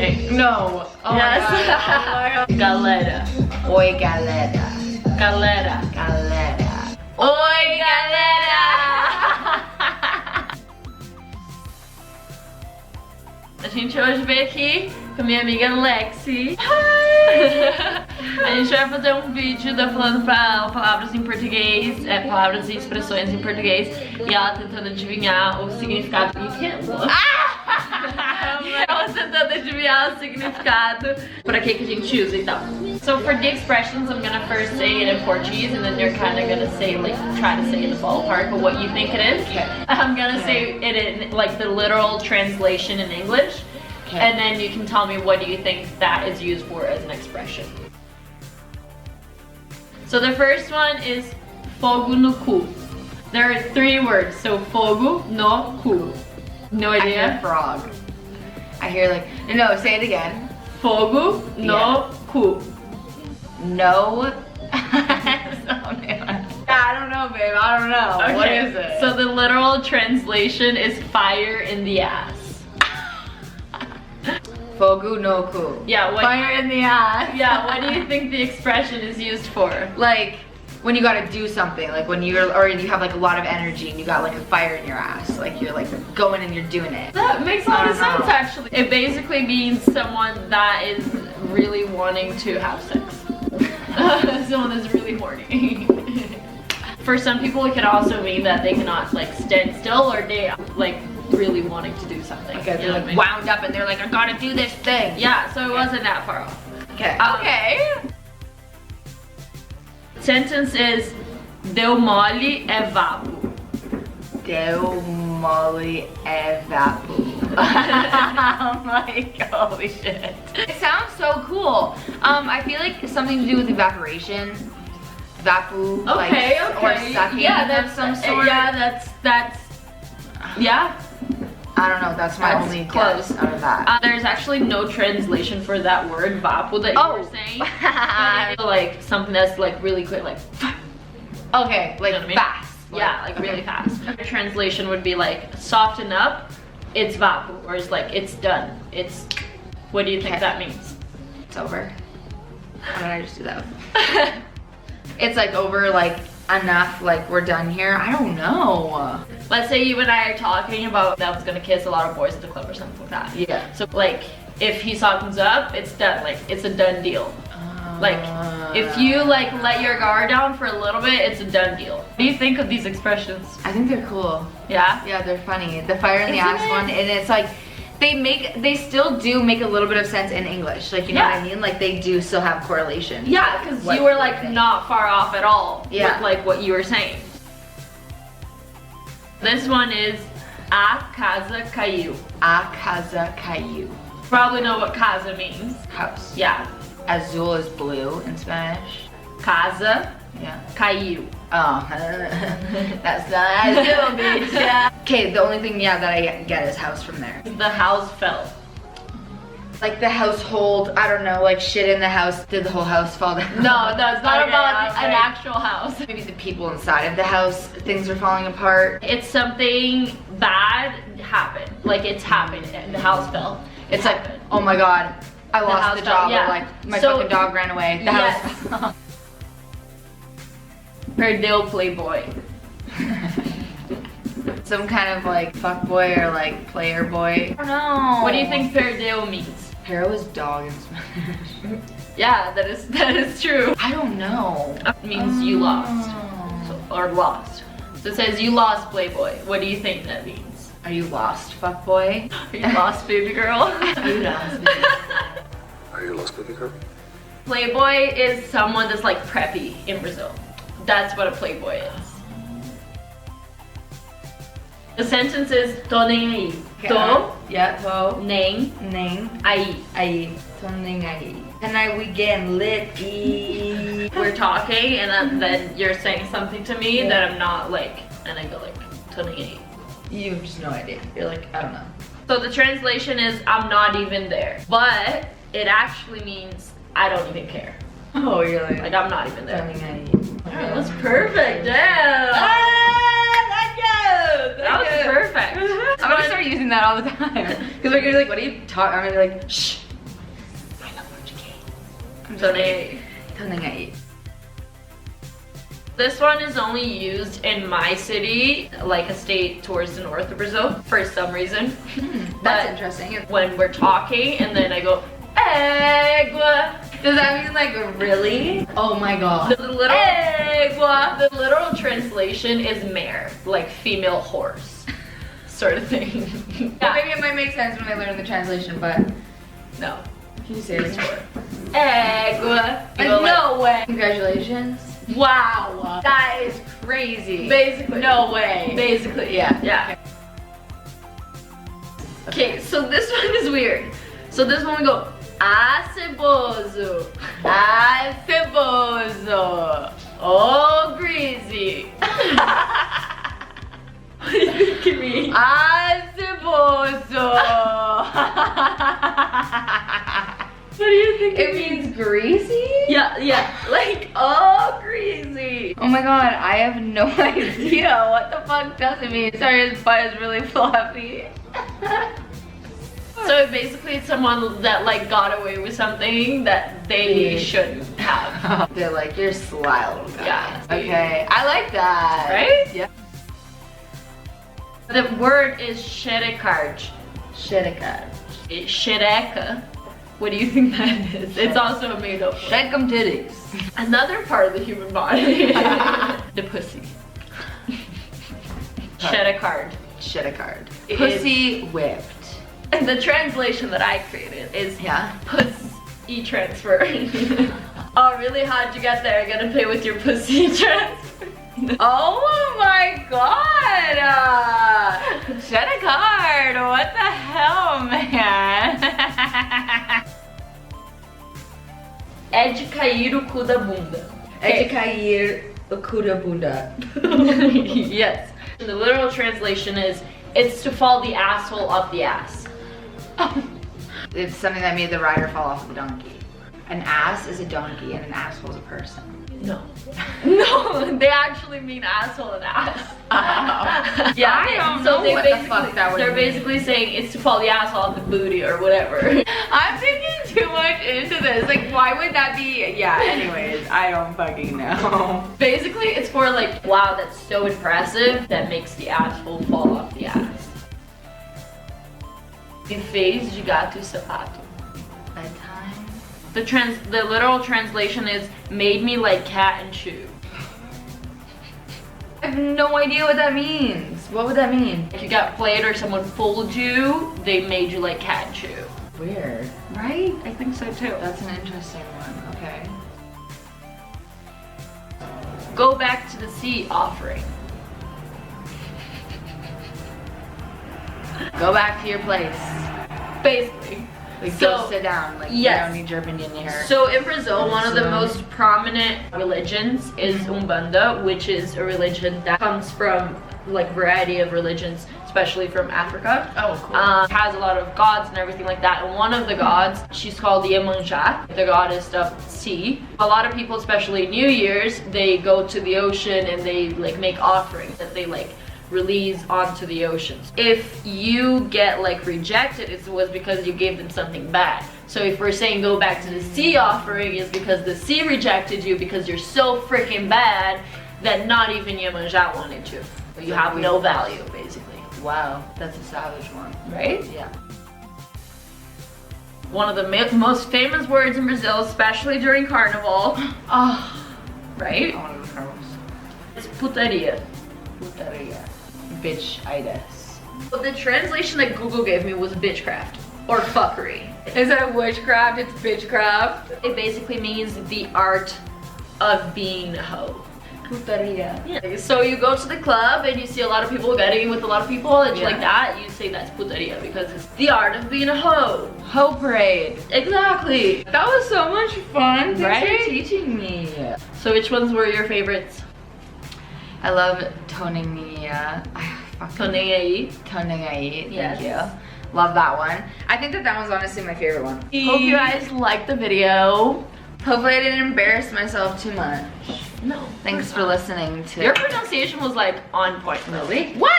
Okay. No. Oh Yes. my god. Galera. Oi, galera. Galera. Galera. Oi, galera! A gente hoje veio aqui com a minha amiga Lexi. A gente vai fazer um vídeo da falando pra palavras em português, palavras e expressões em português, e ela tentando adivinhar o significado. Ela tentando adivinhar o significado pra que a gente usa e tal. So for the expressions, I'm gonna first say it in Portuguese, and then you're kind of gonna say, like, try to say in the ballpark of what you think it is. Okay. I'm gonna say it in, like, the literal translation in English, Okay. and then you can tell me what do you think that is used for as an expression. So the first one is fogo no cu. There are 3 words, so fogo no cu. No I hear idea? frog. I hear like, no, say it again. Fogo no cu. No. I don't know, babe. I don't know. Okay. What is it? So the literal translation is fire in the ass. Fogu no ku. Yeah, what Fire in the ass. Yeah, what do you think the expression is used for? Like when you gotta do something, like when you're, or you have like a lot of energy and you got like a fire in your ass, like you're like going and you're doing it. That makes a lot of I don't sense know. actually. It basically means someone that is really wanting to have sex. Someone that's really horny. For some people it can also mean that they cannot like stand still, or they like really wanting to do something. Okay, You they're know like what I mean? wound up and they're like, I gotta do this thing. Yeah, so it wasn't that far off. Okay. Okay. Sentence is deu mole é vapo. Deu mole é vapo. I'm like, holy shit. It sounds so cool. I feel like it's something to do with evaporation. Vapu, Okay, like, okay. or sucking Yeah, of that's some sort. Yeah, that's yeah. I don't know, that's my That's only close. guess out of that. There's actually no translation for that word vapo that you were saying. But it's like something that's like really quick, like Okay, like You know what I mean? fast. yeah, like really fast. The translation would be like soften up, it's vapo, or it's like it's done. It's what do you think Okay. that means? It's over. Why did I just do that? It's like over, like enough, like we're done here. I don't know. Let's say you and I are talking about that was gonna kiss a lot of boys at the club or something like that. Yeah. So like if he softens up, it's done. Like it's a done deal. Like if you like let your guard down for a little bit, it's a done deal. What do you think of these expressions? I think they're cool. Yeah? Yeah, they're funny. The fire in the Isn't ass it? one, and it's like they still do make a little bit of sense in English. Like, you know what I mean? Like they do still have correlation. Yeah, because What you were you like think. not far off at all Yeah. with like what you were saying. This one is a casa caiu. A casa caiu. Probably know what casa means. House. Yeah. Azul is blue in Spanish. Casa Yeah. caiu. Oh, that's not Azul, bitch. Okay, the only thing, that I get is house from there. The house fell. Like the household, I don't know, like shit in the house. Did the whole house fall down? No, that's not Okay, about okay. an actual house. Maybe the people inside of the house, things are falling apart. It's something bad happened. Like it's happened and the house fell. It's like, oh my god, I lost house the fell, job, yeah. or like my So- fucking dog ran away. The Yes. house. Perdeu playboy. Some kind of like fuck boy or like player boy. I don't know. What do you think perdeu means? Pero is dog in Spanish. Yeah, that is true. I don't know. It means you lost. So, or lost. So it says you lost playboy. What do you think that means? Are you lost, fuck boy? Are you lost, baby girl? You lost, baby. Are you lost, baby girl? Playboy is someone that's like preppy in Brazil. That's what a playboy is. The sentence is tô nem aí. Tô Yeah, tô. nem Nem. aí. Aí. Tô nem aí. Tonight we getting lit. We're talking and then you're saying something to me that I'm not like, and I go like tô nem aí. You have just no idea. You're like, I don't know. So the translation is I'm not even there. But it actually means I don't even care. Oh, you're like, Like I'm not even there. Tony aí. Alright, that's perfect. Damn. That was perfect. I'm gonna start using that all the time. Because like, you're like, what are you talking? I'm gonna be like, shh, Tô nem aí. Tô nem aí. This one is only used in my city, like a state towards the north of Brazil, for some reason. That's But interesting. when we're talking and then I go, égua. Does that mean like really? Oh my god. The literal translation is mare, like female horse, sort of thing. Well, maybe it might make sense when I learn the translation, but No. can you say it? Égua. You go No way. Congratulations. Wow. That is crazy. Basically. No way. Basically, yeah. Yeah. Okay, so this one is weird. So this one we go, aceboso. Aceboso. Oh, greasy. What do you think it means? Aceboso. What do you think It means greasy? Yeah, like, oh, greasy. Oh my god, I have no idea. What the fuck does it mean? Sorry, his butt is really fluffy. So basically it's someone that like got away with something that they shouldn't have. They're like, you're sly little guy. Yeah. Okay, I like that. Right? Yeah. The word is xerecarde. Shedekar. Xereca. What do you think that is? It's also a made up word. Shake 'em titties. Another part of the human body. The pussy. Xerecarde. Shedekard. It Pussy whipped. And the translation that I created is Yeah. pussy transfer. Oh really? How'd you get there? Gonna play with your pussy transfer? Oh my god! Shedekard! What the hell, man? É de cair o cu da bunda. É de cair o cu da bunda. Yes. The literal translation is, it's to fall the asshole off the ass. It's something that made the rider fall off the donkey. An ass is a donkey and an asshole is a person. No. No, they actually mean asshole and ass. Yeah, I don't know they what the basically- fuck that would They're mean. basically saying it's to fall the asshole off the booty or whatever. I'm thinking too much into this. Like, why would that be? Yeah, anyways, I don't fucking know. Basically, it's for like, wow, that's so impressive, that makes the asshole fall off the ass. Me fez de gato e sapato. Bedtime? The literal translation is made me like cat and shoe. I have no idea what that means. What would that mean? If you got played or someone fooled you, they made you like cat and shoe. Weird. Right? I think so too. That's an interesting one. Okay. Go back to the sea offering. Go back to your place. Basically. Like, So- go sit down. Like, yes. you don't need your opinion here. So in Brazil, one of the So- most prominent religions is Umbanda, which is a religion that comes from like variety of religions, especially from Africa. Oh, cool. Has a lot of gods and everything like that. And one of the gods, she's called Iemanjá, the goddess of sea. A lot of people, especially New Year's, they go to the ocean and they like make offerings that they like release onto the oceans. If you get like rejected, it was because you gave them something bad. So if we're saying go back to the sea offering, is because the sea rejected you because you're so freaking bad that not even Iemanjá wanted to. You have no value, basically. Wow, that's a savage one. Right? Yeah. One of the most famous words in Brazil, especially during Carnival. Oh, Right? I want to go to carnivals. It's putaria. Putaria. Bitch-itis. But the translation that Google gave me was bitchcraft or fuckery. Instead of witchcraft, it's bitchcraft. It basically means the art of being a hoe. Putaria. Yeah. So you go to the club and you see a lot of people getting with a lot of people and Yeah. like that, you say that's putaria because it's the art of being a hoe. Hoe parade. Exactly. That was so much fun. Thanks Right? for teaching me. So which ones were your favorites? I love toningia. Tô nem aí. Toningai. Yes. Thank you. Love that one. I think that was honestly my favorite one. E- Hope you guys liked the video. Hopefully I didn't embarrass myself too much. No. Thanks for listening to Your pronunciation was like on point. Really? What?